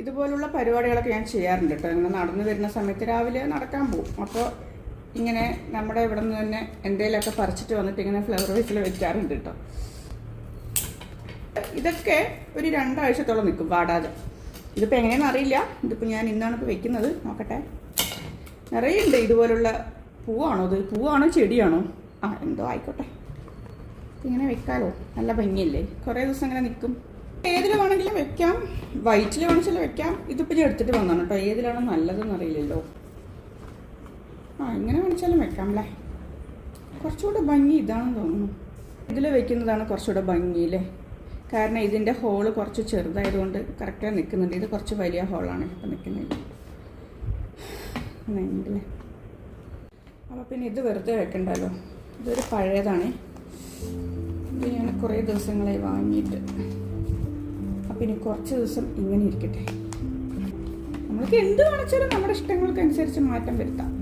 ഇതുപോലുള്ള പരിപാടികളൊക്കെ ഞാൻ ചെയ്യാറുണ്ട് കേട്ടോ. ഇങ്ങനെ നടന്നു വരുന്ന സമയത്ത് രാവിലെ നടക്കാൻ പോകും. അപ്പോൾ ഇങ്ങനെ നമ്മുടെ ഇവിടെ നിന്ന് തന്നെ എന്തെങ്കിലുമൊക്കെ പറിച്ചിട്ട് വന്നിട്ട് ഇങ്ങനെ ഫ്ലവർ വേസിൽ വെക്കാറുണ്ട് കേട്ടോ. ഇതൊക്കെ ഒരു 2 ആഴ്ചത്തോളം നിൽക്കും വാടാതെ. ഇതിപ്പോൾ എങ്ങനെയാണെന്ന് അറിയില്ല. ഇതിപ്പോൾ ഞാൻ ഇന്നാണ് ഇപ്പോൾ വെക്കുന്നത്. നോക്കട്ടെ. നിറയെ ഉണ്ട് ഇതുപോലുള്ള. പൂവാണോ ഇത്? പൂവാണോ ചെടിയാണോ? എന്തോ ആയിക്കോട്ടെ. ഇങ്ങനെ വെക്കാലോ, നല്ല ഭംഗിയല്ലേ. കുറേ ദിവസം ഇങ്ങനെ നിൽക്കും. ഏതിൽ വേണമെങ്കിലും വെക്കാം, വൈറ്റിൽ വേണമെങ്കിലും വെക്കാം. ഇതിപ്പോൾ ഞാൻ എടുത്തിട്ട് വന്നാണ് കേട്ടോ. ഏതിലാണ് നല്ലതെന്ന് അറിയില്ലല്ലോ. ഇങ്ങനെ വേണിച്ചാലും വെക്കാം അല്ലേ. കുറച്ചുകൂടെ ഭംഗി ഇതാണെന്ന് തോന്നുന്നു. ഇതിൽ വെക്കുന്നതാണ് കുറച്ചുകൂടെ ഭംഗിയില്ലേ. കാരണം ഇതിൻ്റെ ഹോള് കുറച്ച് ചെറുതായതുകൊണ്ട് കറക്റ്റായി നിൽക്കുന്നുണ്ട്. ഇത് കുറച്ച് വലിയ ഹോളാണ് ഇപ്പം നിൽക്കുന്നില്ല. അങ്ങനെയല്ലേ. അപ്പോൾ പിന്നെ ഇത് വെറുതെ വെക്കണ്ടല്ലോ. ഇതൊരു പഴയതാണ്. ഇത് ഞാൻ കുറേ ദിവസങ്ങളായി വാങ്ങിയിട്ട്. അപ്പം ഇനി കുറച്ച് ദിവസം ഇങ്ങനെ ഇരിക്കട്ടെ. നമ്മൾക്ക് എന്ത് കാണിച്ചാലും നമ്മുടെ ഇഷ്ടങ്ങൾക്കനുസരിച്ച് മാറ്റം വരുത്താം.